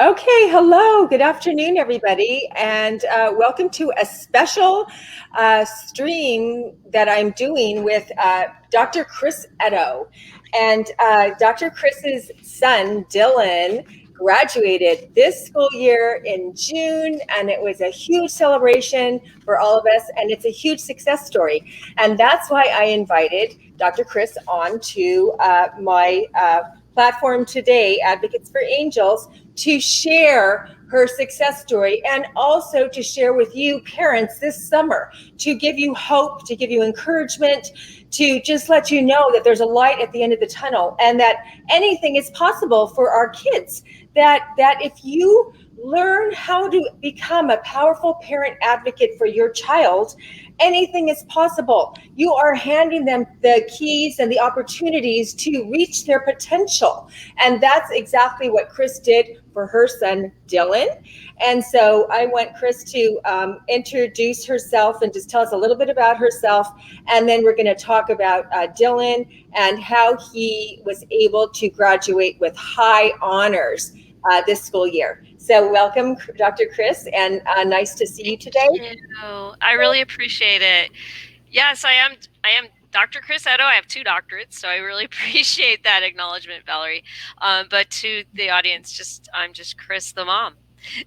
Okay, hello, good afternoon, everybody, and welcome to a special stream that I'm doing with Dr. Chris Edo. And Dr. Chris's son, Dylan, graduated this school year in June, and it was a huge celebration for all of us, and it's a huge success story. And that's why I invited Dr. Chris onto my platform today, Advocates for Angels, to share her success story and also to share with you parents this summer, to give you hope, to give you encouragement, to just let you know that there's a light at the end of the tunnel and that anything is possible for our kids. That if you learn how to become a powerful parent advocate for your child, anything is possible. You are handing them the keys and the opportunities to reach their potential. And that's exactly what Chris did for her son, Dylan. And so I want Chris to introduce herself and just tell us a little bit about herself. And then we're going to talk about Dylan and how he was able to graduate with high honors this school year. So welcome, Dr. Chris, and nice to see you today. Thank you. I really appreciate it. Yes, I am Dr. Chris Edo. I have 2 doctorates, so I really appreciate that acknowledgement, Valerie. But to the audience, I'm just Chris, the mom.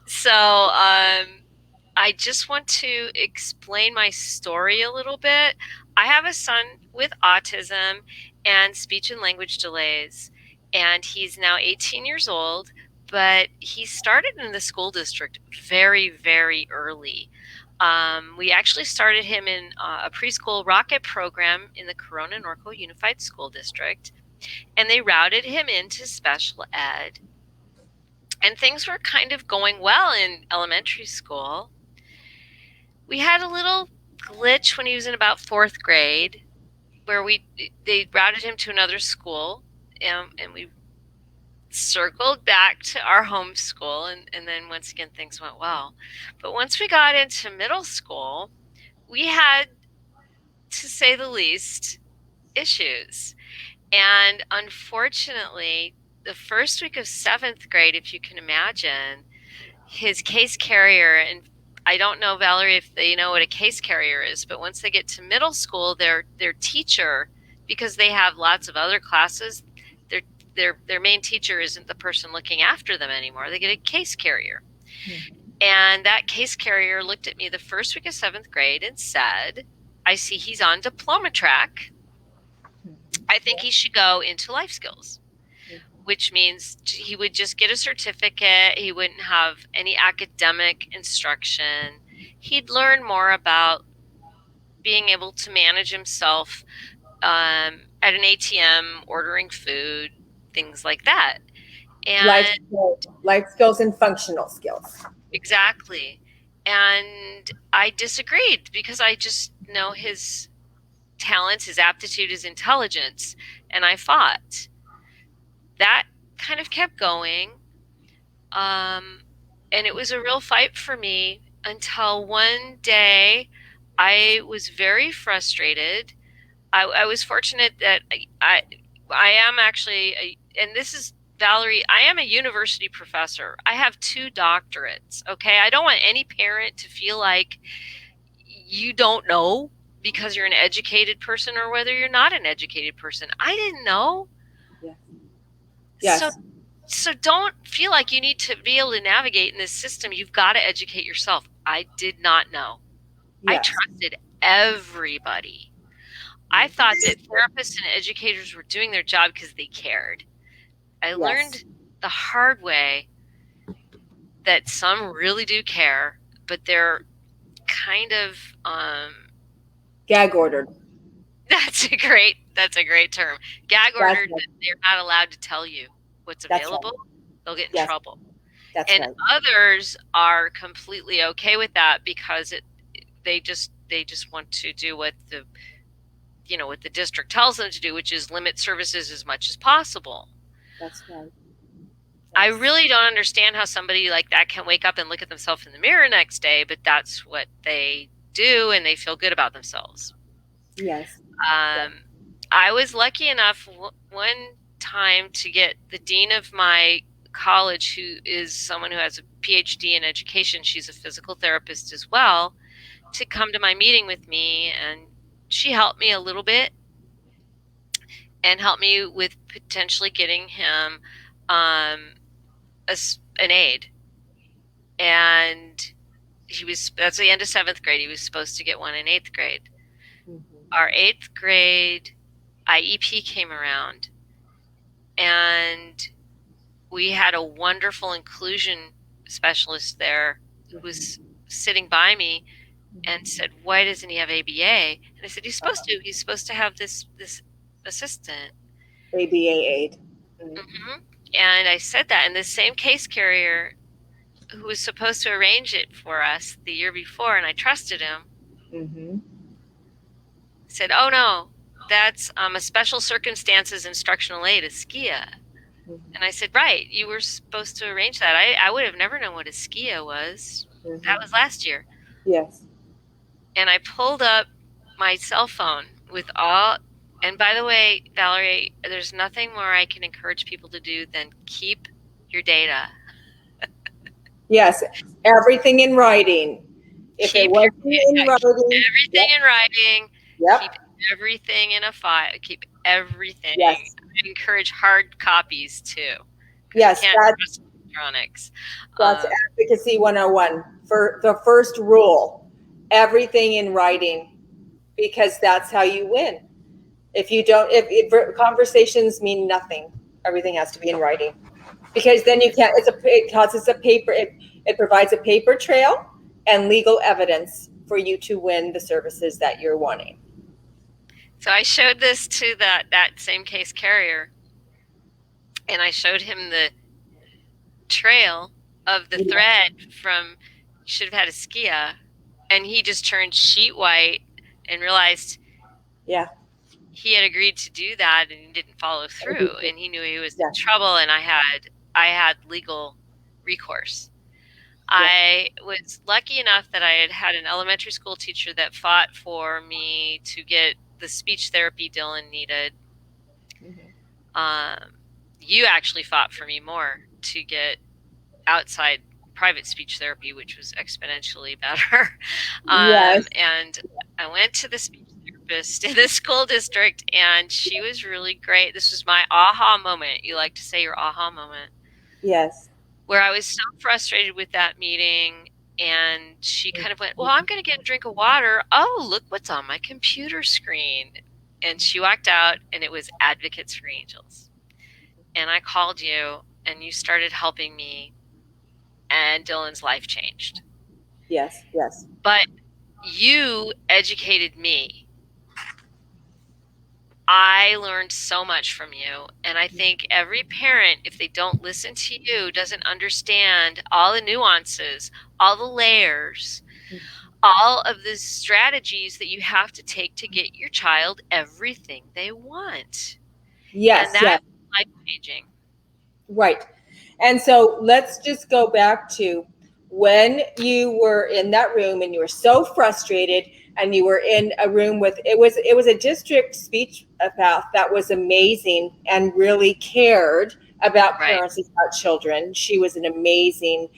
So I just want to explain my story a little bit. I have a son with autism and speech and language delays, and he's now 18 years old. But he started in the school district very, very early. We actually started him in a preschool rocket program in the Corona Norco Unified School District, and they routed him into special ed. And things were kind of going well in elementary school. We had a little glitch when he was in about 4th grade where they routed him to another school, and we circled back to our home school, and then once again things went well. But once we got into middle school, we had, to say the least, issues. And unfortunately, the first week of 7th grade, if you can imagine, his case carrier, and I don't know, Valerie, if they know what a case carrier is, but once they get to middle school, their teacher, because they have lots of other classes, their main teacher isn't the person looking after them anymore. They get a case carrier. And that case carrier looked at me the first week of 7th grade and said, I see he's on diploma track. I think he should go into life skills, which means he would just get a certificate. He wouldn't have any academic instruction. He'd learn more about being able to manage himself at an ATM, ordering food, things like that. And life skills and functional skills. exactly. And I disagreed because I just know his talents, his aptitude, his intelligence, and I fought. That kind of kept going. And it was a real fight for me until one day I was very frustrated. I was fortunate that I am actually, and this is Valerie, I am a university professor. I have 2 doctorates. Okay. I don't want any parent to feel like you don't know because you're an educated person or whether you're not an educated person. I didn't know. Yes. So don't feel like you need to be able to navigate in this system. You've got to educate yourself. I did not know. I trusted everybody. I thought that therapists and educators were doing their job because they cared. I learned the hard way that some really do care, but they're kind of gag ordered. That's a great term. Gag ordered. They're not allowed to tell you what's available. They'll get in trouble. And others are completely okay with that because they just want to do what the district tells them to do, which is limit services as much as possible. That's right. I really don't understand how somebody like that can wake up and look at themselves in the mirror next day, but that's what they do, and they feel good about themselves. Yes. I was lucky enough one time to get the dean of my college who is someone who has a PhD in education. She's a physical therapist as well, to come to my meeting with me, and she helped me a little bit and helped me with potentially getting him um, an aide. And that's the end of 7th grade. He was supposed to get one in 8th grade. Our 8th grade IEP came around, and we had a wonderful inclusion specialist there who was sitting by me and said, "Why doesn't he have ABA?" And I said, "He's supposed to. He's supposed to have this assistant." ABA aid. And I said that, and the same case carrier who was supposed to arrange it for us the year before, and I trusted him, said, "Oh no, that's a special circumstances instructional aid, a SKIA." And I said, "Right, you were supposed to arrange that. I would have never known what a SKIA was. That was last year." Yes. And I pulled up my cell phone with all, and by the way, Valerie, there's nothing more I can encourage people to do than keep your data. Yes, everything in writing. If it wasn't in writing, everything in writing. Yep. Keep everything in a file. Keep everything. Yes. I encourage hard copies too. Yes, you can't trust electronics. That's Advocacy 101. For the first rule, everything in writing, because that's how you win. If you don't, if conversations mean nothing, everything has to be in writing, because then you can't. It causes a paper. It provides a paper trail and legal evidence for you to win the services that you're wanting. So I showed this to that same case carrier, and I showed him the trail of the thread from should have had a SKIA, and he just turned sheet white and realized he had agreed to do that and he didn't follow through, and he knew he was in trouble, and I had legal recourse. I was lucky enough that I had an elementary school teacher that fought for me to get the speech therapy Dylan needed. You actually fought for me more to get outside private speech therapy, which was exponentially better. And I went to the speech therapist in the school district, and she was really great. This was my aha moment. You like to say your aha moment. Yes. Where I was so frustrated with that meeting, and she kind of went, "Well, I'm going to get a drink of water. Oh, look what's on my computer screen." And she walked out, and it was Advocates for Angels. And I called you, and you started helping me, and Dylan's life changed. Yes, yes. But you educated me. I learned so much from you, and I think every parent, if they don't listen to you, doesn't understand all the nuances, all the layers, all of the strategies that you have to take to get your child everything they want. Yes, and that's life-changing. Right. And so let's just go back to when you were in that room and you were so frustrated, and you were in a room with, it was a district speech path that was amazing and really cared about parents about children. She was an amazing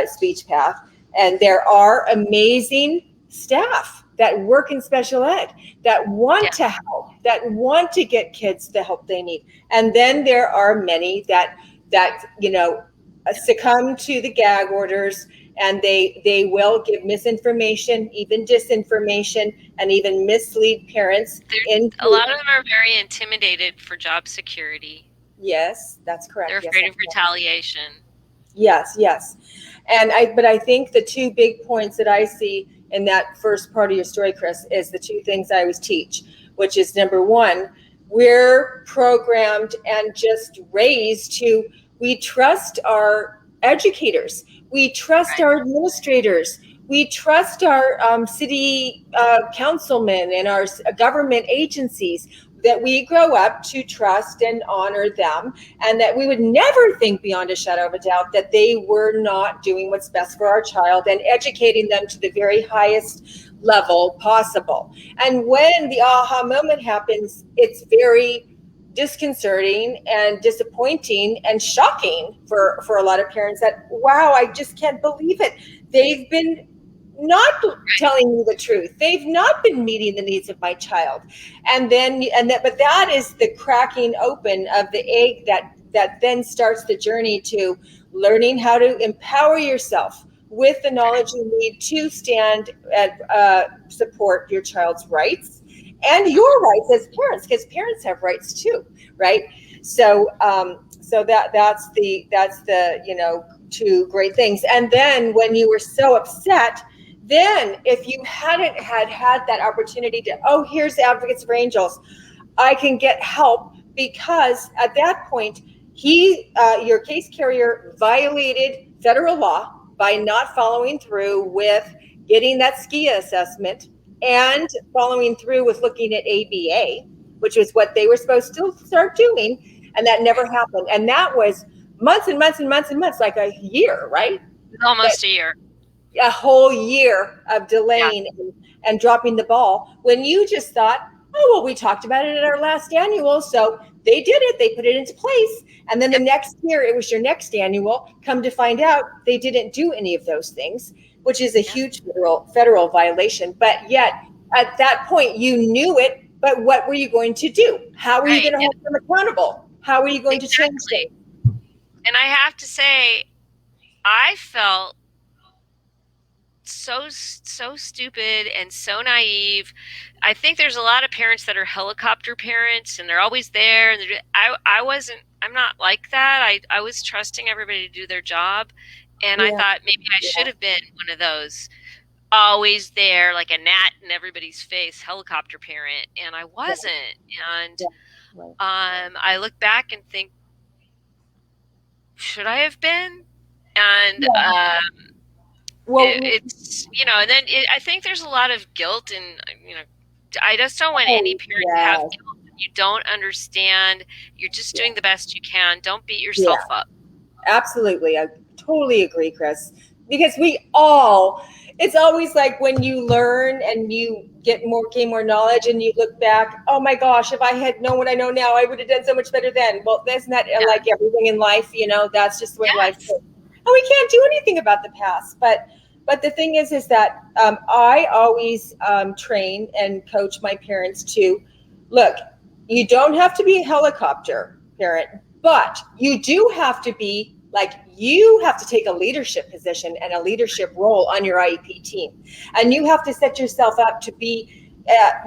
speech path, and there are amazing staff that work in special ed that want to help, that want to get kids the help they need. And then there are many that succumb to the gag orders, and they will give misinformation, even disinformation, and even mislead parents. A lot of them are very intimidated for job security. Yes, that's correct. They're afraid of retaliation. Yes. But I think the two big points that I see in that first part of your story, Chris, is the two things I always teach, which is number one, we're programmed and just raised to, we trust our educators, we trust our administrators, we trust our city councilmen and our government agencies, that we grow up to trust and honor them, and that we would never think beyond a shadow of a doubt that they were not doing what's best for our child and educating them to the very highest level possible. And when the aha moment happens, it's very disconcerting and disappointing and shocking for a lot of parents that, wow, I just can't believe it. They've been not telling me the truth. They've not been meeting the needs of my child. But that is the cracking open of the egg that then starts the journey to learning how to empower yourself with the knowledge you need to stand and support your child's rights and your rights as parents, because parents have rights too, right? So that's the two great things. And then when you were so upset, then if you hadn't had that opportunity to, oh, here's Advocates for Angels, I can get help, because at that point your case carrier violated federal law by not following through with getting that SKIA assessment and following through with looking at ABA, which was what they were supposed to start doing, and that never happened. And that was months and months and months and months, like a year, right? That Almost a year. a whole year of Yeah. delaying and dropping the ball when you just thought, oh, well, we talked about it at our last annual, so they did it, they put it into place, and then the Yep. next year it was your next annual. Come to find out, they didn't do any of those things, which is a Yeah. huge federal violation. But yet at that point you knew it, but what were you going to do? How are you Right. going to hold them accountable? How are you going to change Exactly. things? And I have to say, I felt so stupid and so naive. I think there's a lot of parents that are helicopter parents and they're always there, and I wasn't. I'm not like that. I was trusting everybody to do their job, and I Yeah, thought maybe I yeah, should have been one of those always there like a gnat in everybody's face helicopter parent, and I yeah, wasn't. And yeah, right. I look back and think, should I have been? And Yeah. Well, it's and then I think there's a lot of guilt, and I just don't want any oh parent to have yeah, guilt. You don't understand. You're just yeah, doing the best you can. Don't beat yeah. yourself up. Absolutely. I totally agree, Chris. Because it's always like when you learn and you gain more knowledge and you look back, oh my gosh, if I had known what I know now, I would have done so much better then. Well, isn't that Yeah. like everything in life? That's just the way life Yes. is. And we can't do anything about the past. But the thing is that I always train and coach my parents to look, you don't have to be a helicopter parent, but you do have to be like, you have to take a leadership position and a leadership role on your IEP team. And you have to set yourself up to be, a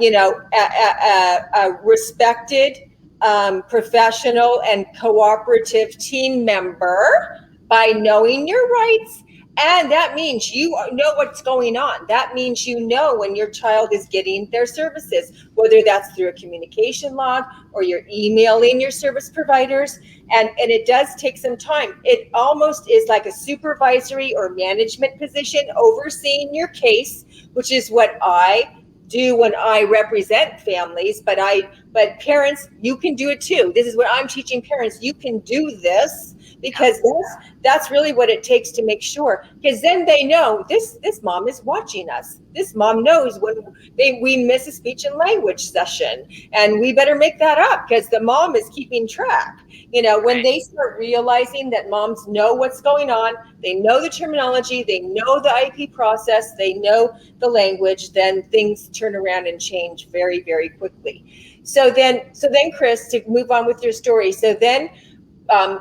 respected, professional, and cooperative team member by knowing your rights. And that means you know what's going on. That means you know when your child is getting their services, whether that's through a communication log or you're emailing your service providers. And it does take some time. It almost is like a supervisory or management position overseeing your case, which is what I do when I represent families. But parents, you can do it too. This is what I'm teaching parents. You can do this, Yeah. because that's really what it takes to make sure, because then they know this mom is watching us. This mom knows when we miss a speech and language session, and we better make that up because the mom is keeping track. When Right. they start realizing that moms know what's going on, they know the terminology, they know the IP process, they know the language, then things turn around and change very, very quickly. So then, Chris, to move on with your story, so then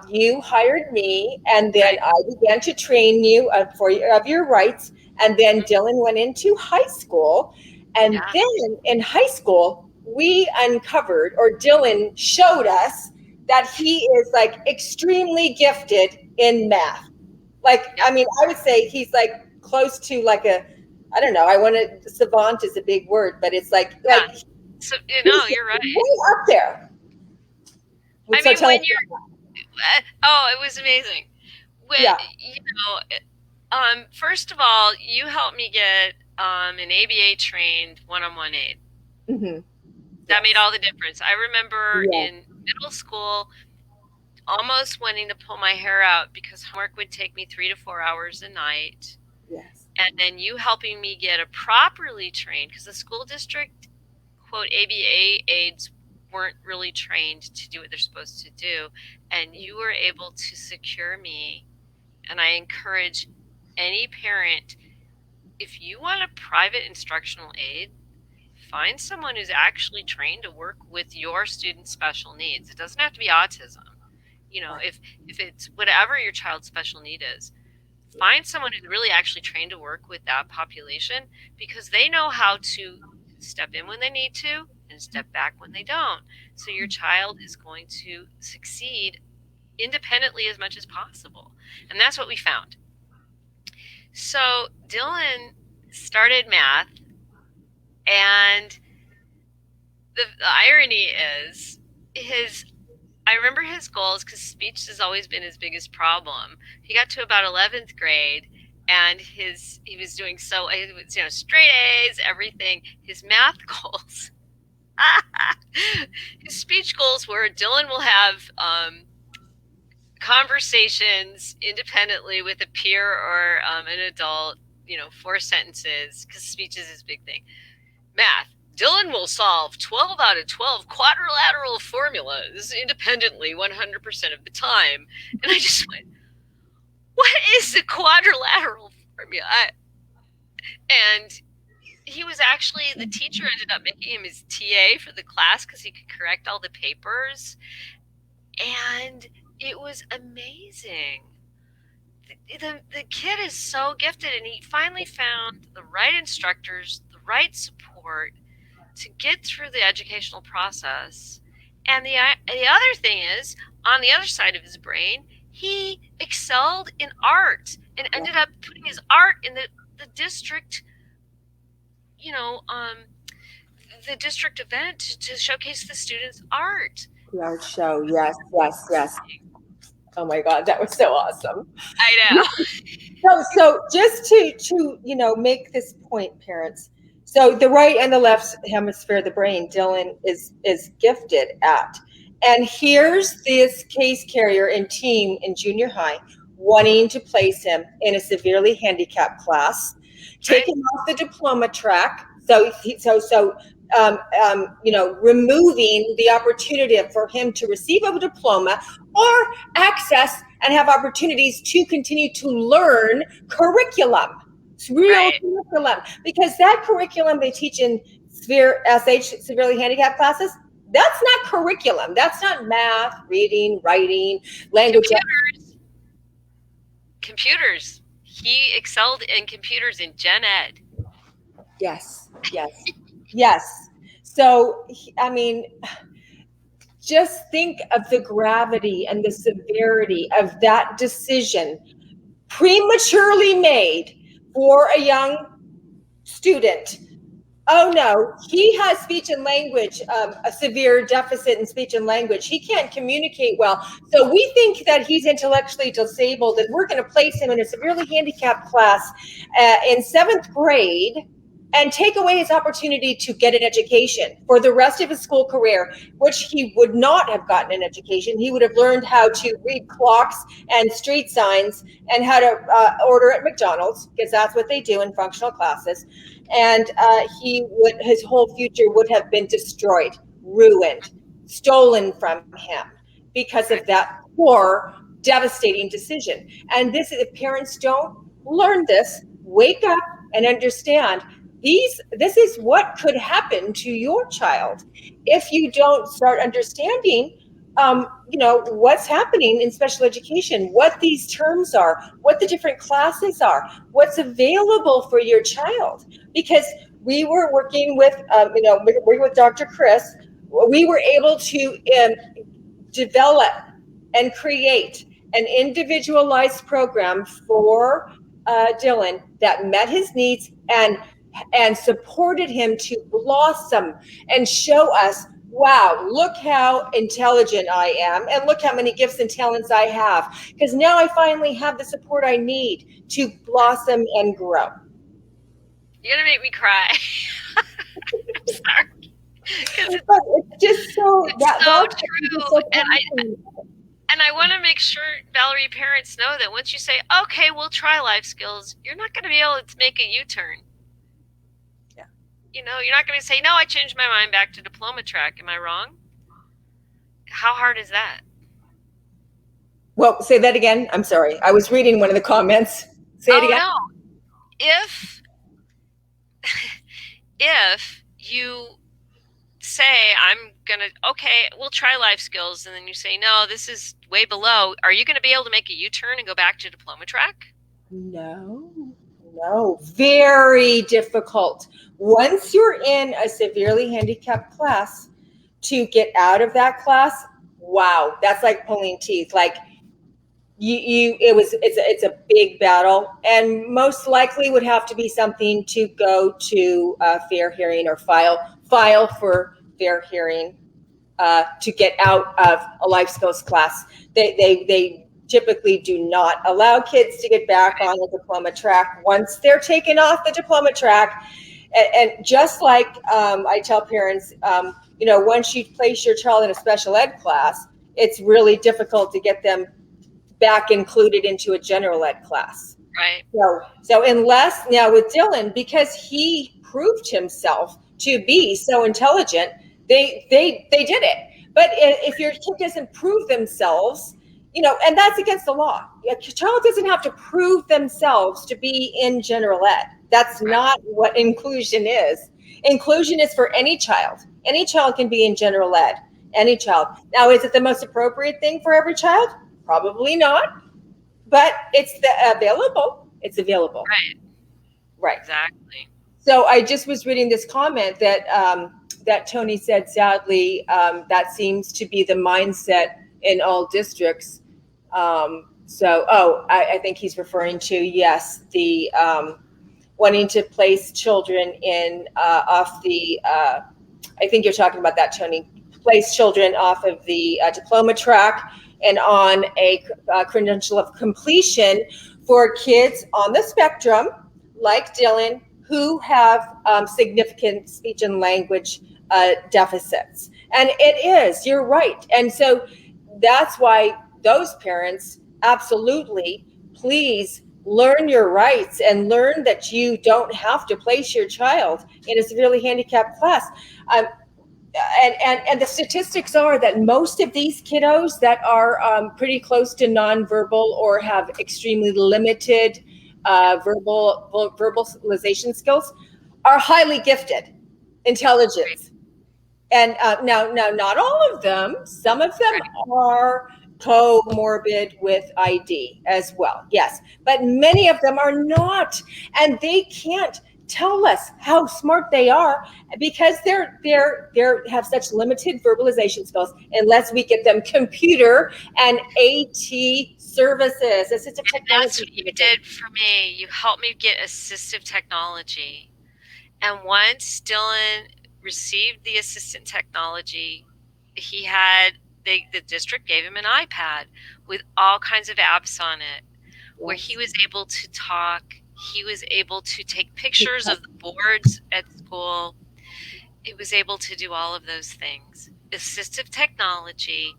you hired me, and then Right. I began to train you of your rights. And then Mhm. Dylan went into high school. And Yeah. then in high school, we uncovered, or Dylan showed us, that he is like extremely gifted in math. Like, Yep. I mean, I would say he's like close to like I don't know, I want to, savant is a big word, but it's like Yeah. So he's you're right. way up there. I So mean, tell us when you're oh, it was amazing. When yeah. first of all, you helped me get an ABA trained one-on-one aide. Hmm. That made Yes. all the difference. I remember Yeah. in middle school almost wanting to pull my hair out because homework would take me 3 to 4 hours a night. Yes. And then you helping me get a properly trained, because the school district, quote, ABA aides weren't really trained to do what they're supposed to do. And you were able to secure me. And I encourage any parent, if you want a private instructional aid, find someone who's actually trained to work with your student's special needs. It doesn't have to be autism. You know, if it's whatever your child's special need is, find someone who's really actually trained to work with that population, because they know how to step in when they need to and step back when they don't. So your child is going to succeed independently as much as possible. And that's what we found. So Dylan started math, and the irony is his I remember his goals, because speech has always been his biggest problem. He got to about 11th grade, and he was doing so, it was, straight A's, everything. His math goals, his speech goals were Dylan will have conversations independently with a peer or an adult, 4 sentences, because speech is his big thing. Math, Dylan will solve 12 out of 12 quadrilateral formulas independently 100% of the time. And I just went, what is a quadrilateral formula? And he was actually, the teacher ended up making him his TA for the class because he could correct all the papers. And it was amazing. The kid is so gifted, and he finally found the right instructors, the right support to get through the educational process. And the other thing is, on the other side of his brain, he excelled in art and ended up putting his art in the district, the district event to showcase the students' art. The art show. Yes, yes, yes. Oh my God, that was so awesome. I know. So just to make this point, parents. So the right and the left hemisphere of the brain, Dylan is gifted at. And here's this case carrier and team in junior high wanting to place him in a severely handicapped class, take him off the diploma track. Removing the opportunity for him to receive a diploma or access and have opportunities to continue to learn curriculum. It's real curriculum, because that curriculum they teach in severely handicapped classes, that's not curriculum. That's not math, reading, writing, language. Computers. He excelled in computers in gen ed. Yes, yes, yes. So, I mean, just think of the gravity and the severity of that decision prematurely made for a young student. Oh no, he has speech and language, a severe deficit in speech and language. He can't communicate well. So we think that he's intellectually disabled, and we're going to place him in a severely handicapped class in 7th grade and take away his opportunity to get an education for the rest of his school career, which he would not have gotten an education. He would have learned how to read clocks and street signs and how to order at McDonald's, because that's what they do in functional classes. And his whole future would have been destroyed, ruined, stolen from him because of that poor, devastating decision. And if parents don't learn this, wake up and understand this is what could happen to your child if you don't start understanding what's happening in special education, what these terms are, what the different classes are, what's available for your child. Because we were working with Dr. Chris, we were able to develop and create an individualized program for Dylan that met his needs and supported him to blossom and show us, wow, look how intelligent I am, and look how many gifts and talents I have, because now I finally have the support I need to blossom and grow. You're gonna make me cry. I'm sorry. It's just so true. So and I want to make sure, Valerie, parents know that once you say, okay, we'll try life skills, you're not going to be able to make a U-turn. Yeah. You're not going to say, no, I changed my mind back to diploma track. Am I wrong? How hard is that? Well, say that again. I'm sorry. I was reading one of the comments. Say it Oh again. no. If if you say I'm gonna okay, we'll try life skills, and then you say no, this is way below, are you gonna be able to make a U-turn and go back to diploma track? No, no, very difficult. Once you're in a severely handicapped class, to get out of that class, wow, that's like pulling teeth. Like it's a big battle, and most likely would have to be something to go to fair hearing or file for fair hearing to get out of a life skills class. They typically do not allow kids to get back on the diploma track once they're taken off the diploma track. And just like I tell parents, once you place your child in a special ed class, it's really difficult to get them back included into a general ed class. Right. So unless now with Dylan, because he proved himself to be so intelligent, they did it. But if your kid doesn't prove themselves, and that's against the law. A child doesn't have to prove themselves to be in general ed. That's Right. not what inclusion is. Inclusion is for any child. Any child can be in general ed. Any child. Now, is it the most appropriate thing for every child? Probably not, but available. It's available. Right. Right. Exactly. So I just was reading this comment that Tony said. Sadly, that seems to be the mindset in all districts. I think he's referring to, yes, the wanting to place children in off the. I think you're talking about that, Tony. Place children off of the diploma track and on a credential of completion for kids on the spectrum, like Dylan, who have significant speech and language deficits. And it is, you're right. And so that's why those parents absolutely, please learn your rights and learn that you don't have to place your child in a severely handicapped class. Um, and the statistics are that most of these kiddos that are pretty close to nonverbal or have extremely limited verbalization skills are highly gifted intelligence. And now, not all of them. Some of them Right. are comorbid with ID as well. Yes, but many of them are not, and they can't tell us how smart they are because they're have such limited verbalization skills unless we get them computer and AT services, assistive And that's technology what you services. did for me. You helped me get assistive technology. And once Dylan received the assistant technology, he had the district gave him an iPad with all kinds of apps on it, where he Yes. was able to talk. He was able to take pictures of the boards at school. It was able to do all of those things. Assistive technology,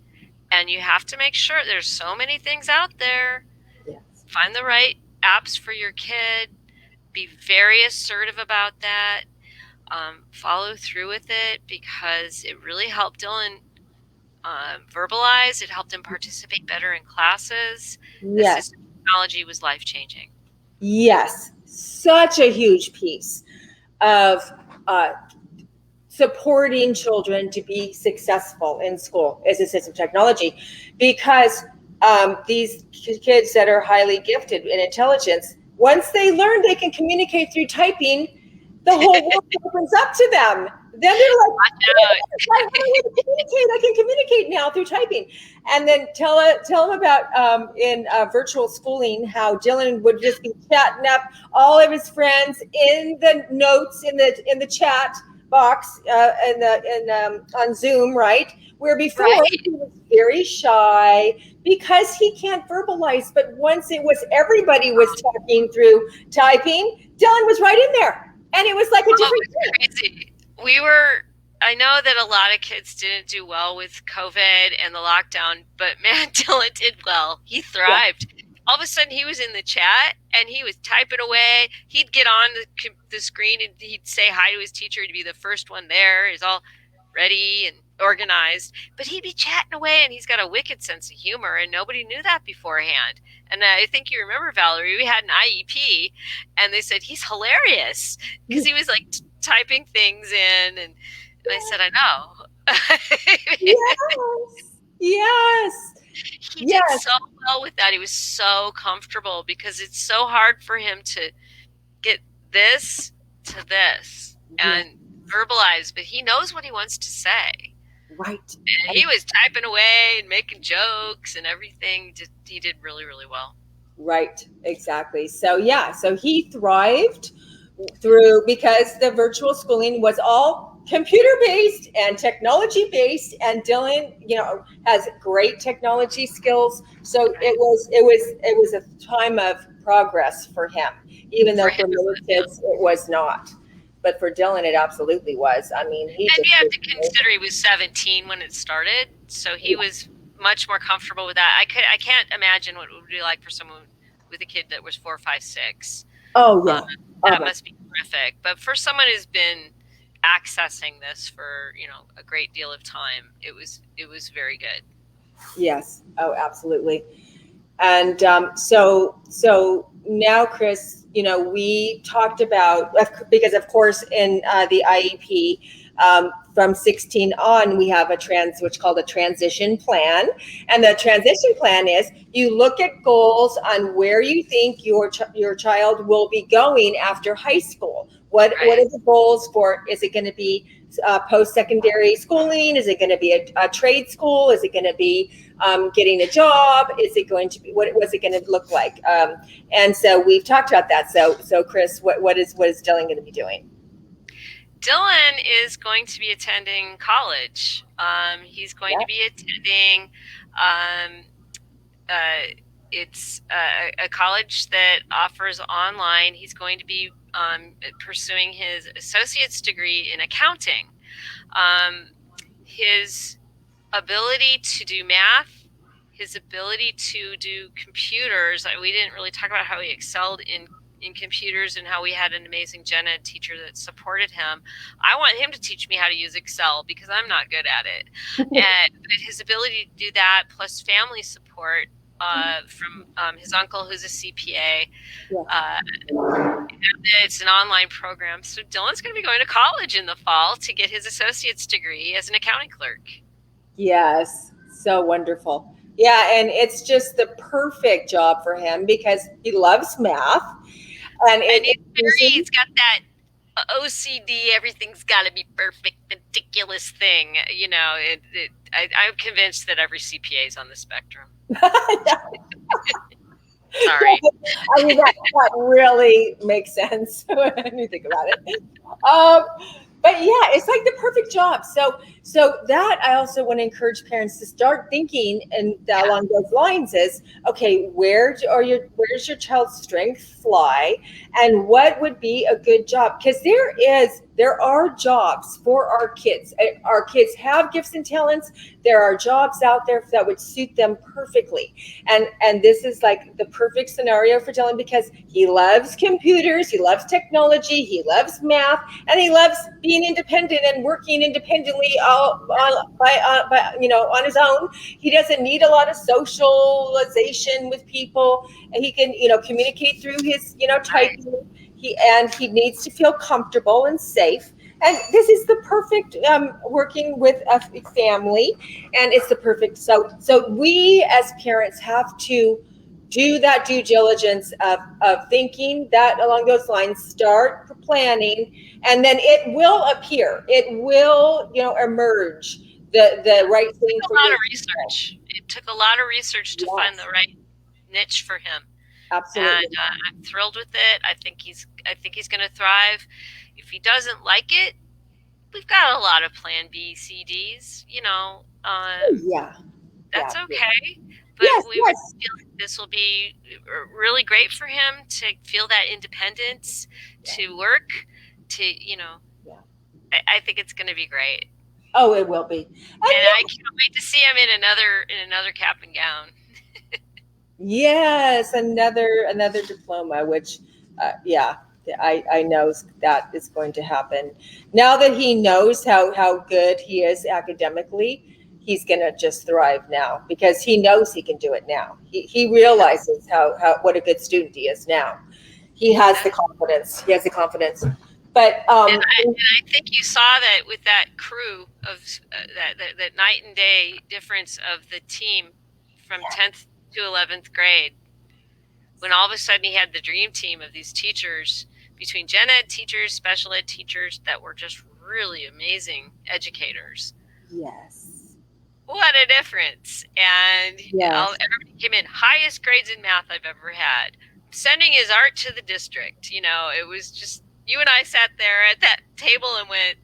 and you have to make sure there's so many things out there. Yes. Find the right apps for your kid. Be very assertive about that. Follow through with it because it really helped Dylan verbalize. It helped him participate better in classes. Yes. Assistive technology was life changing. Yes. Such a huge piece of uh, supporting children to be successful in school is assistive technology, because these kids that are highly gifted in intelligence, once they learn they can communicate through typing, the whole world opens up to them. Then they're like, Watch oh, out. I know how to communicate. I can communicate now through typing. And then tell them about in virtual schooling how Dylan would just be chatting up all of his friends in the notes in the chat box on Zoom, right? Where before Right. he was very shy because he can't verbalize. But once it was everybody was talking through typing, Dylan was right in there, and it was like a Oh, different it's thing. crazy. We were, I know that a lot of kids didn't do well with COVID and the lockdown, but man, Dylan did well. He Yeah, thrived. All of a sudden, he was in the chat and he was typing away. He'd get on the screen and he'd say hi to his teacher to be the first one there. He's all ready. And organized, but he'd be chatting away and he's got a wicked sense of humor and nobody knew that beforehand. And I think you remember, Valerie, we had an IEP and they said he's hilarious because he was like typing things in and I said, I know. Yes. Yes. He did Yes. so well with that. He was so comfortable because it's so hard for him to get this to this Yes. and verbalize, but he knows what he wants to say. Right. And he was typing away and making jokes and everything. He did really, really well. Right, exactly. So yeah, so he thrived through because the virtual schooling was all computer based and technology based, and Dylan, has great technology skills. So Right. it was a time of progress for him, even For though him, for it many was, yeah. kids it was not. But for Dylan, it absolutely was. I mean, he And just you have to consider he was 17 when it started, so he yeah. was much more comfortable with that. I can't imagine what it would be like for someone with a kid that was 4, 5, 6. Oh Um, yeah. Oh that my. must be terrific. But for someone who's been accessing this for a great deal of time, it was very good. Yes. Oh, absolutely. And so now, Chris, we talked about, because of course in the IEP, from 16 on, we have which called a transition plan. And the transition plan is you look at goals on where you think your child will be going after high school. What Right. are the goals for? Is it going to be post-secondary schooling? Is it going to be a trade school? Is it going to be getting a job? Is it going to be what's it going to look like? And so we've talked about that. So Chris, what is Dylan going to be doing? Dylan is going to be attending college. He's going to Yeah. be attending. Um, it's a college that offers online. He's going to be pursuing his associate's degree in accounting. Um, his ability to do math, his ability to do computers. We didn't really talk about how he excelled in computers and how we had an amazing gen ed teacher that supported him. I want him to teach me how to use Excel because I'm not good at it. And his ability to do that, plus family support from his uncle, who's a CPA. Yeah. Uh, it's an online program. So Dylan's going to be going to college in the fall to get his associate's degree as an accounting clerk. Yes. So wonderful. Yeah, and it's just the perfect job for him because he loves math, and And it's easy. he's got that OCD, everything's got to be perfect, meticulous thing. I'm convinced that every CPA is on the spectrum. Sorry. I mean, that really makes sense when you think about it. Um, but yeah, it's like the perfect job. So that I also want to encourage parents to start thinking and Yeah. along those lines is okay, where's your child's strengths lie, and what would be a good job? Because there are jobs for our kids. Our kids have gifts and talents. There are jobs out there that would suit them perfectly, and this is like the perfect scenario for Dylan because he loves computers, he loves technology, he loves math, and he loves being independent and working independently on his own. He doesn't need a lot of socialization with people. He can communicate through his Right. typing. He needs to feel comfortable and safe. And this is the perfect working with a family, and it's the perfect. So we as parents have to do that due diligence of thinking that along those lines, start planning, and then it will appear, it will emerge Yeah. the right It thing took a for lot your of research. It took a lot of research to find the yes, right niche for him, and absolutely. I'm thrilled with it. I think he's going to thrive. If he doesn't like it, we've got a lot of Plan B, C, Ds. Yeah, yeah, That's okay. But yes, we really yes, feel like this will be really great for him to feel that independence, yeah, to work, to yeah. I think it's going to be great, Oh, it will be. and I And can't wait to see him in another cap and gown. yes, another diploma, which yeah. I know that is going to happen. Now that he knows how good he is academically, he's going to just thrive now because he knows he can do it now. He realizes how what a good student he is now. He has the Yeah. confidence. He has the confidence. But And I think you saw that with that crew of that night and day difference of the team from 10th to 11th grade, when all of a sudden he had the dream team of these teachers, between gen ed teachers, special ed teachers that were just really amazing educators. yes, What a difference. And yes, everybody came in highest grades in math I've ever had. Sending his art to the district. It was just, you and I sat there at that table and went,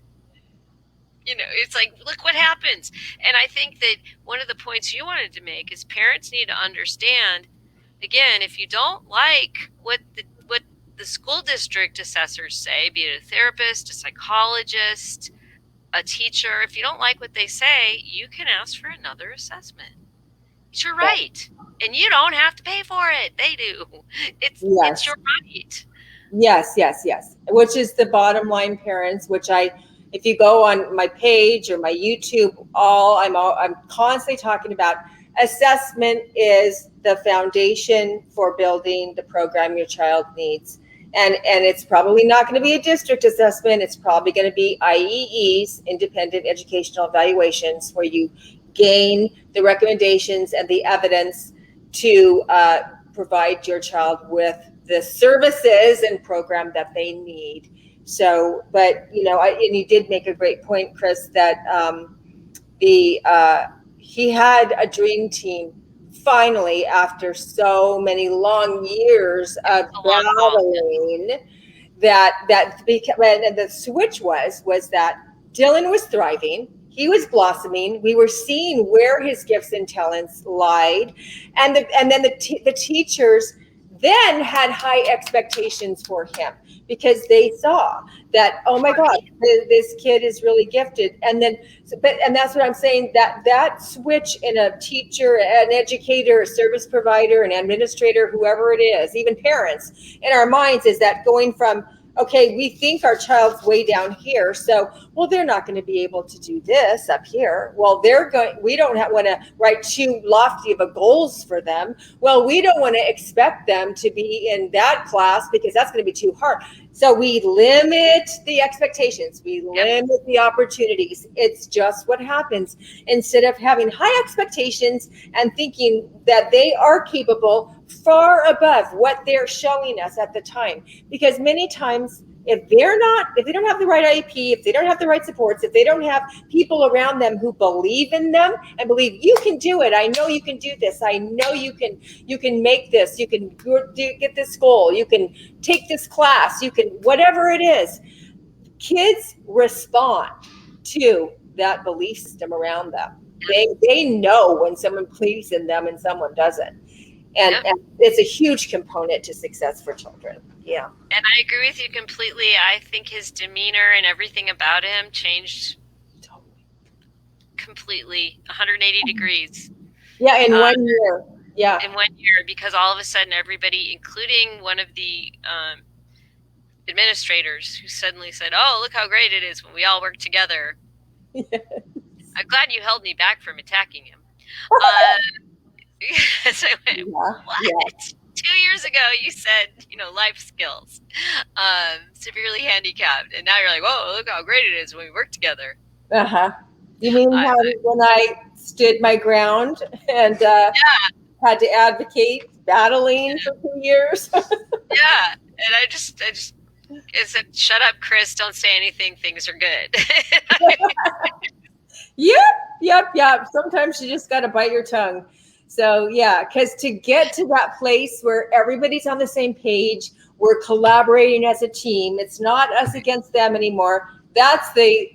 it's like, look what happens. And I think that one of the points you wanted to make is parents need to understand, again, if you don't like what the school district assessors say, be it a therapist, a psychologist, a teacher, if you don't like what they say, you can ask for another assessment. It's your yes, right. And you don't have to pay for it. They do. It's yes. your right. Yes, yes, yes. Which is the bottom line, parents. If you go on my page or my YouTube, I'm constantly talking about. Assessment is the foundation for building the program your child needs, and it's probably not going to be a district assessment. It's probably going to be IEEs, independent educational evaluations, where you gain the recommendations and the evidence to provide your child with the services and program that they need. So, but and you did make a great point, Chris, that the he had a dream team finally after so many long years It of was a long haul. battling. And the switch was that Dylan was thriving, he was blossoming, we were seeing where his gifts and talents lied, and then the teachers then had high expectations for him because they saw that, oh my For god, me, this kid is really gifted. And that's what I'm saying, that switch in a teacher, an educator, a service provider, an administrator, whoever it is, even parents, in our minds, is that going from, okay, we think our child's way down here, so, well, they're not going to be able to do this up here. Well, we don't want to write too lofty of a goals for them. Well, we don't want to expect them to be in that class because that's going to be too hard. So we limit the expectations, we yep, limit the opportunities. It's just what happens. Instead of having high expectations and thinking that they are capable far above what they're showing us at the time. Because many times, if they don't have the right IEP, if they don't have the right supports, if they don't have people around them who believe in them and believe you can do it, I know you can do this, I know you can make this, you can get this goal, you can take this class, you can, whatever it is, kids respond to that belief system around them. yep, They know when someone believes in them and someone doesn't. yep. And it's a huge component to success for children. Yeah. And I agree with you completely. I think his demeanor and everything about him changed completely 180 degrees Yeah, in uh, 1 year. Yeah. in 1 year, because all of a sudden everybody, including one of the administrators, who suddenly said, "Oh, look how great it is when we all work together." I'm glad you held me back from attacking him. So I went, Yeah. Yeah. what? 2 years ago, you said, life skills, severely handicapped, and now you're like, "Whoa, look how great it is when we work together." Uh-huh. You mean I, how when I stood my ground and had to advocate battling for 2 years? yeah, and I said, "Shut up, Chris! Don't say anything. Things are good." Yep, yep, yep. Sometimes you just got to bite your tongue. So, yeah, because to get to that place where everybody's on the same page, we're collaborating as a team, it's not us against them anymore. That's you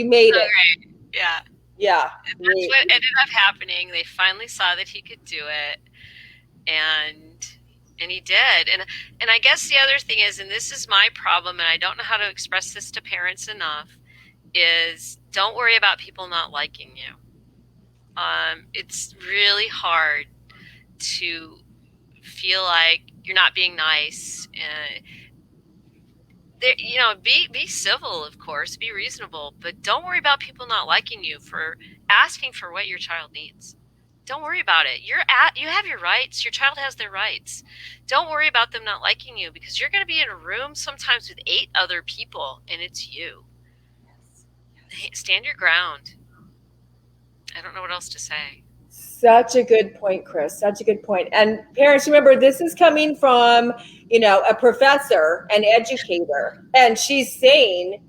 made So it. great, yeah. Yeah. And that's what ended up happening. They finally saw that he could do it, and he did. And I guess the other thing is, and this is my problem, and I don't know how to express this to parents enough, is don't worry about people not liking you. It's really hard to feel like you're not being nice. Be civil, of course, be reasonable, but don't worry about people not liking you for asking for what your child needs. Don't worry about it. You have your rights. Your child has their rights. Don't worry about them not liking you, because you're going to be in a room sometimes with 8 other people and it's you. Stand your ground. I don't know what else to say. Such a good point, Chris. Such a good point. And parents, remember, this is coming from, a professor, an educator, and she's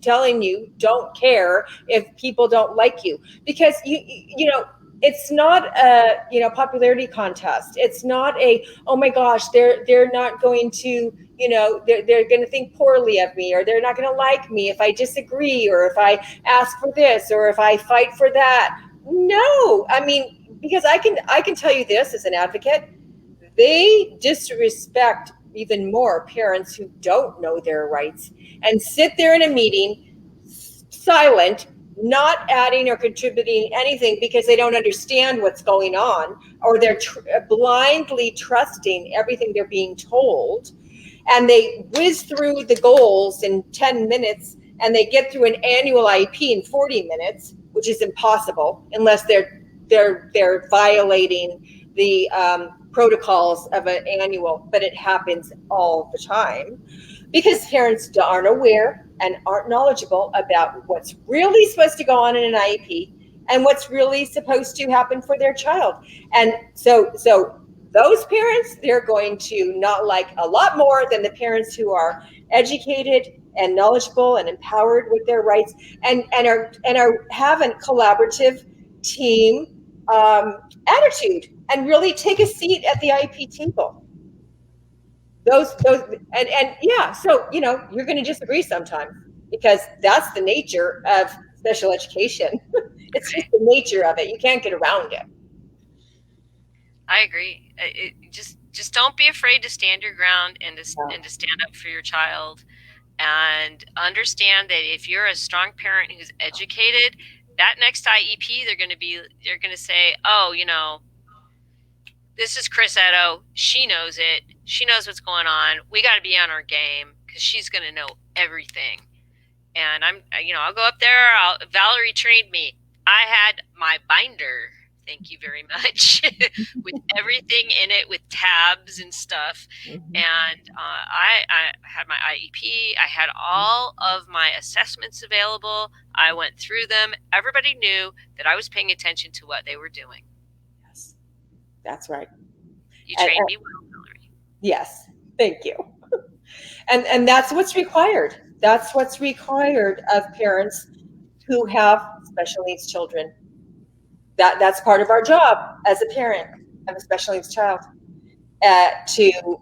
telling you, don't care if people don't like you, because it's not a popularity contest. It's not a, oh my gosh, they're not going to, they're going to think poorly of me, or they're not going to like me if I disagree, or if I ask for this, or if I fight for that. No, I mean, because I can tell you this as an advocate, they disrespect even more parents who don't know their rights and sit there in a meeting silent, not adding or contributing anything because they don't understand what's going on, or they're blindly trusting everything they're being told, and they whiz through the goals in 10 minutes, and they get through an annual IEP in 40 minutes, which is impossible unless they're violating the protocols of an annual, but it happens all the time because parents aren't aware and aren't knowledgeable about what's really supposed to go on in an IEP and what's really supposed to happen for their child. And so those parents, they're going to not like a lot more than the parents who are educated and knowledgeable and empowered with their rights, and are have a collaborative team attitude and really take a seat at the IEP table. Those and yeah, so you're going to disagree sometimes because that's the nature of special education. It's just the nature of it. You can't get around it. I agree. Just don't be afraid to stand your ground and to stand up for your child, and understand that if you're a strong parent who's educated, that next IEP they're going to say, oh, this is Chris Edo. She knows it. She knows what's going on. We got to be on our game because she's going to know everything. And I'll go up there. Valerie trained me. I had my binder. Thank you very much. With everything in it, with tabs and stuff. Mm-hmm. And I had my IEP. I had all of my assessments available. I went through them. Everybody knew that I was paying attention to what they were doing. Yes, that's right. You trained me well, Valerie. Yes, thank you. And that's what's required. That's what's required of parents who have special needs children. That's part of our job as a parent of a special needs child. To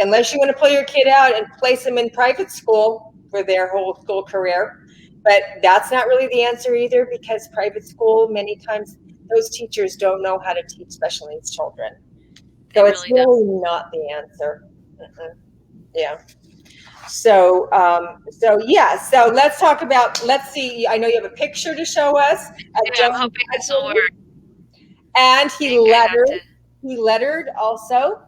unless you want to pull your kid out and place them in private school for their whole school career, but that's not really the answer either, because private school, many times those teachers don't know how to teach special needs children. So it's really not the answer. Yeah. So yeah. So let's talk about. Let's see. I know you have a picture to show us. I'm hoping this will work. And he lettered also,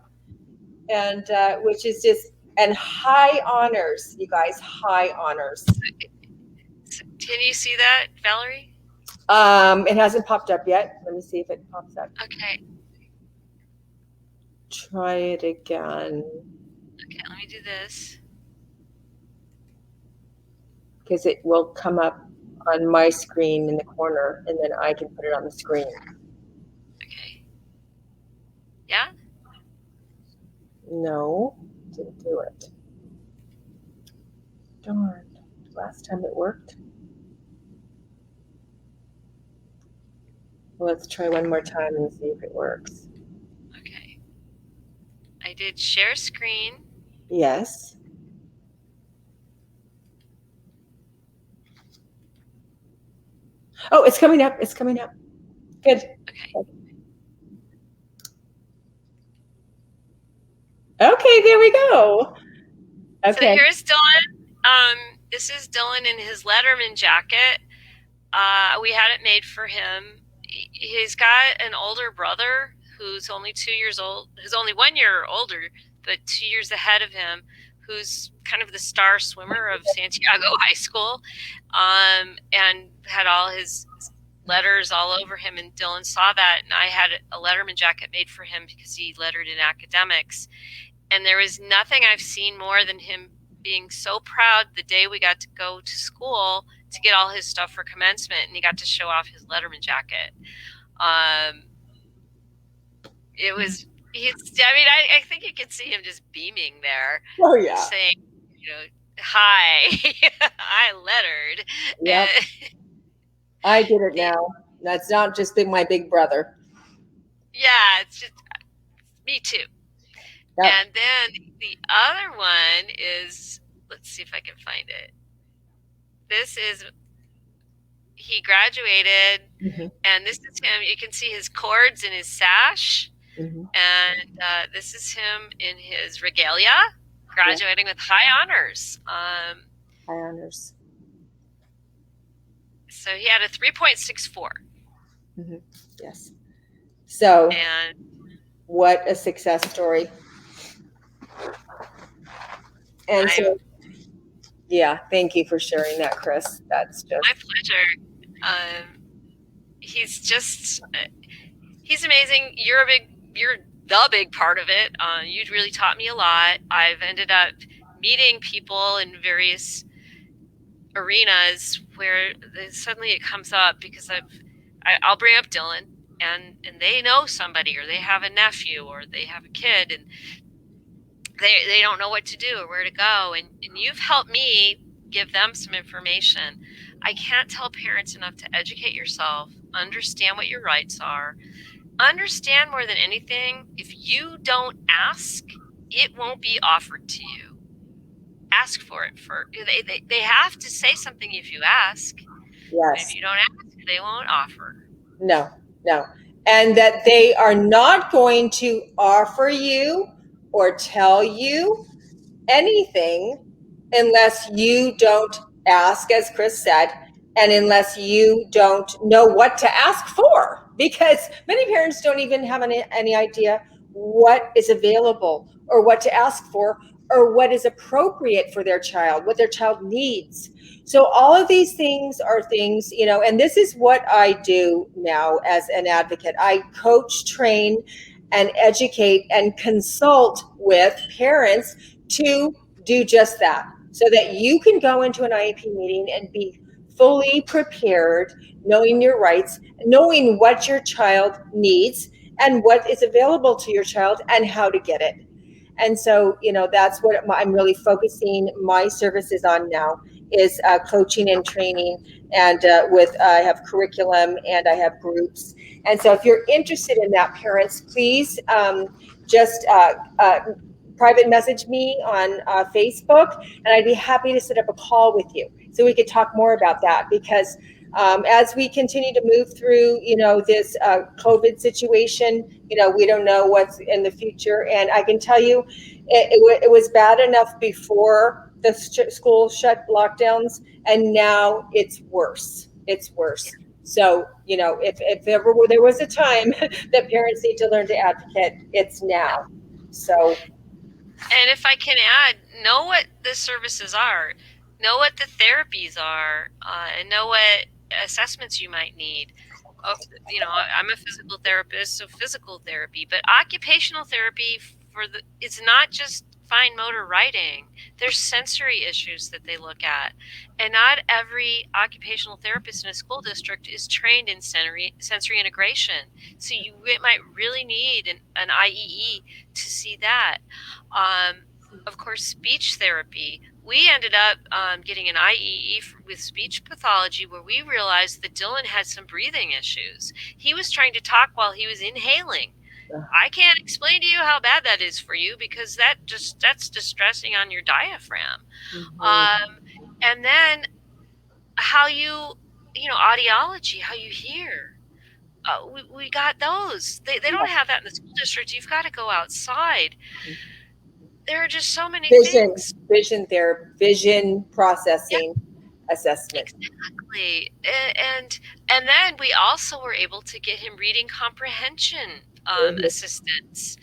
and which is just, and high honors, you guys, high honors. Can you see that, Valerie? It hasn't popped up yet. Let me see if it pops up. Okay. Try it again. Okay, let me do this. Because it will come up on my screen in the corner, and then I can put it on the screen. Okay. Yeah? No, didn't do it. Darn. Last time it worked. Well, let's try one more time and see if it works. Okay. I did share screen. Yes. Oh, it's coming up. It's coming up. Good. Okay. Okay, there we go. Okay. So here's Dylan. This is Dylan in his Letterman jacket. We had it made for him. He's got an older brother who's only 2 years old. Who's only 1 year older but 2 years ahead of him, who's kind of the star swimmer of Santiago High School, and had all his letters all over him. And Dylan saw that, and I had a Letterman jacket made for him because he lettered in academics. And there was nothing I've seen more than him being so proud the day we got to go to school to get all his stuff for commencement, and he got to show off his Letterman jacket. It was, I mean, I think you could see him just beaming there, Oh yeah. saying, hi, I lettered. Yep. I get it now. That's not just my big brother. Yeah, it's just me too. Yep. And then the other one is, let's see if I can find it. He graduated, and this is him. You can see his cords in his sash. And this is him in his regalia, graduating with high honors. High honors. So he had a 3.64. Yes. So, and what a success story. And so, yeah, thank you for sharing that, Chris. That's just my pleasure. He's amazing. You're the big part of it. You really taught me a lot. I've ended up meeting people in various arenas where suddenly it comes up because I'll bring up Dylan, and they know somebody, or they have a nephew, or they have a kid, and they don't know what to do or where to go, and you've helped me give them some information. I can't tell parents enough to educate yourself, understand what your rights are, understand more than anything, if you don't ask, it won't be offered to you. Ask for it. They have to say something if you ask. Yes. If you don't ask, they won't offer. No. And that they are not going to offer you or tell you anything unless you don't ask, as Chris said, and unless you don't know what to ask for, because many parents don't even have any idea what is available or what to ask for or what is appropriate for their child, what their child needs. So all of these things are things, and this is what I do now as an advocate. I coach, train, and educate and consult with parents to do just that, so that you can go into an IEP meeting and be fully prepared, knowing your rights, knowing what your child needs and what is available to your child and how to get it. And so, that's what I'm really focusing my services on now, is coaching and training, and I have curriculum and I have groups. And so if you're interested in that, parents, please just private message me on Facebook, and I'd be happy to set up a call with you so we could talk more about that. Because as we continue to move through, this COVID situation, we don't know what's in the future. And I can tell you, it was bad enough before the school shut lockdowns, and now it's worse. It's worse. So, if ever there was a time that parents need to learn to advocate, it's now. So. And if I can add, know what the services are, know what the therapies are, and know what assessments you might need. I'm a physical therapist, so physical therapy, but occupational therapy it's not just fine motor writing. There's sensory issues that they look at, and not every occupational therapist in a school district is trained in sensory integration. So you might really need an IEE to see that. Of course, speech therapy. We ended up getting an IEE with speech pathology, where we realized that Dylan had some breathing issues. He was trying to talk while he was inhaling. I can't explain to you how bad that is for you, because that's distressing on your diaphragm. And then how audiology, how you hear. We got those. They don't have that in the school district. You've got to go outside. There are just so many things. Vision therapy, vision processing, assessment. Exactly. And then we also were able to get him reading comprehension assistance.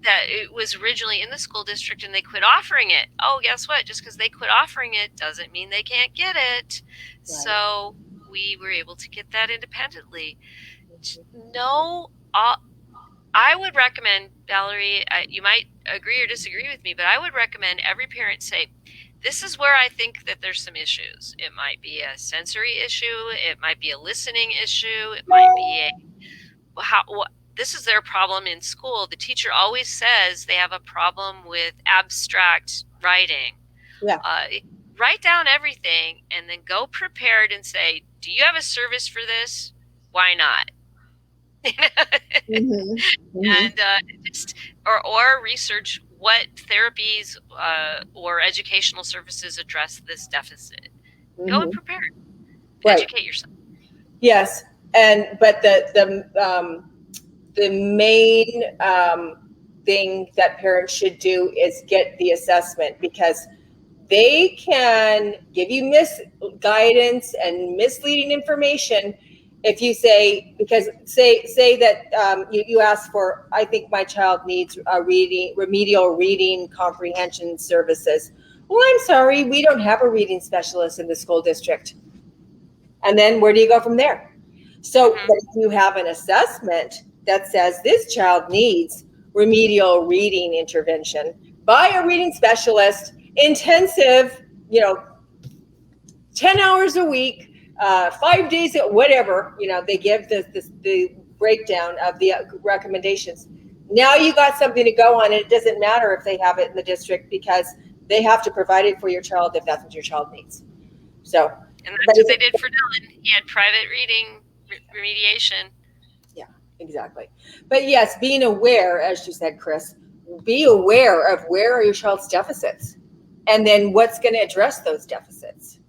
that it was originally in the school district and they quit offering it. Oh, guess what? Just because they quit offering it doesn't mean they can't get it. Right. So we were able to get that independently. Mhm. No, I would recommend, Valerie, you might agree or disagree with me, but I would recommend every parent say, this is where I think that there's some issues. It might be a sensory issue, it might be a listening issue, it might be a how what, this is their problem in school. The teacher always says they have a problem with abstract writing. Yeah. Uh, Write down everything and then go prepared and say, do you have a service for this? Why not? Hmm. Hmm. And just or research what therapies or educational services address this deficit. Go and Hmm. prepare, Right. educate yourself. Yes. And but the main thing that parents should do is get the assessment, because they can give you misguidance and misleading information if you say, because say that you ask for, I think my child needs remedial reading comprehension services. Well, I'm sorry, we don't have a reading specialist in the school district. And then where do you go from there? So Hmm. but if you have an assessment that says this child needs remedial reading intervention by a reading specialist, intensive, you know, 10 hours a week, 5 days, whatever, they give the breakdown of the recommendations. Now you got something to go on, and it doesn't matter if they have it in the district, because they have to provide it for your child if that's what your child needs. So, And but that's what they did for Dylan. He had private reading remediation. yeah, exactly. But yes, being aware, as you said, Chris, be aware of where are your child's deficits, and then what's going to address those deficits.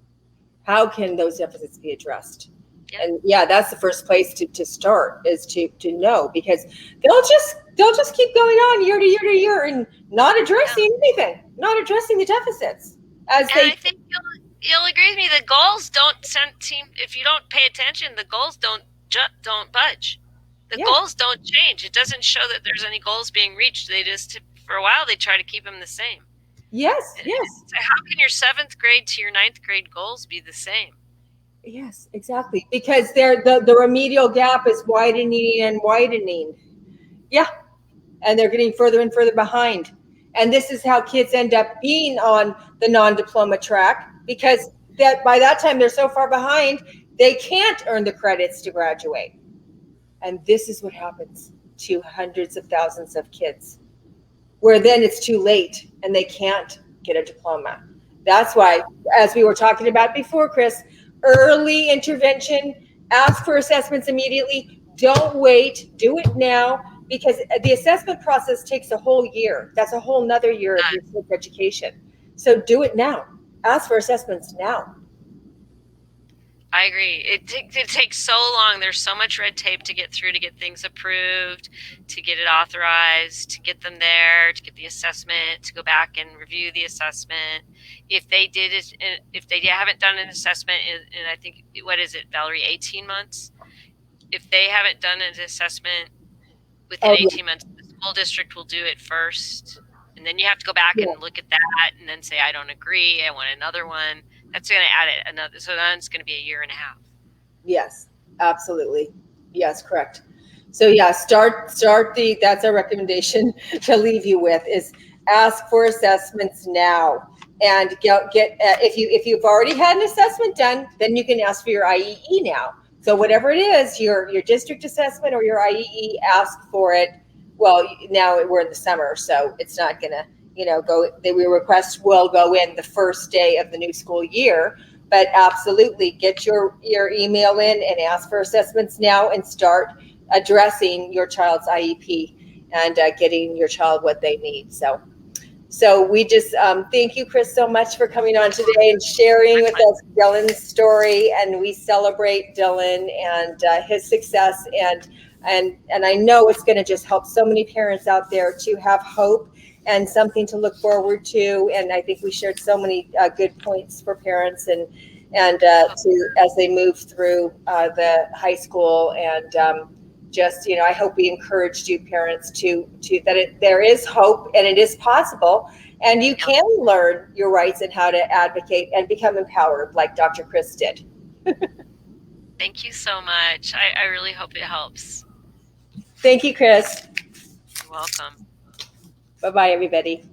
How can those deficits be addressed? Yeah, And yeah, that's the first place to start, is to know, because they'll just keep going on year to year to year and not yeah. addressing anything, not addressing the deficits as And they. I think you'll agree with me. The goals don't seem if you don't pay attention. The goals don't budge. The Yeah. goals don't change. It doesn't show that there's any goals being reached. They just for a while they try to keep them the same. Yes. And Yes. so how can your seventh grade to your ninth grade goals be the same? Yes. Exactly. Because the remedial gap is widening and widening. Yeah, and they're getting further and further behind. And this is how kids end up being on the non-diploma track, because that by that time they're so far behind, they can't earn the credits to graduate. And this is what happens to hundreds of thousands of kids, where then it's too late and they can't get a diploma. That's why, as we were talking about before, Chris, early intervention, ask for assessments immediately. Don't wait, do it now, because the assessment process takes a whole year. That's a whole nother year of your kids' education. So do it now. Ask for assessments now. I agree. It takes so long. There's so much red tape to get through to get things approved, to get it authorized, to get them there, to get the assessment, to go back and review the assessment. If they did it, if they haven't done an assessment in I think, what is it, Valerie, 18 months? If they haven't done an assessment within Oh, yeah. 18 months, the school district will do it first. And then you have to go back Yeah. and look at that and then say, I don't agree. I want another one. That's going to add it another. So then it's going to be a year and a half. Yes, absolutely. Yes, correct. So yeah, start the that's our recommendation to leave you with, is ask for assessments now, and get if you've already had an assessment done, then you can ask for your IEE now. So whatever it is, your district assessment or your IEE, ask for it. Well, now we're in the summer, so it's not gonna, go. The request will go in the first day of the new school year, but absolutely get your email in and ask for assessments now, and start addressing your child's IEP, and getting your child what they need. So we just thank you, Chris, so much for coming on today and sharing with us Dylan's story. And we celebrate Dylan and his success. And I know it's going to just help so many parents out there to have hope and something to look forward to. And I think we shared so many good points for parents, and to as they move through the high school, and just, I hope we encouraged you parents to that there is hope and it is possible, and you Yeah. can learn your rights and how to advocate and become empowered like Dr. Chris did. Thank you so much. I really hope it helps. Thank you, Chris. You're welcome. Bye bye, everybody.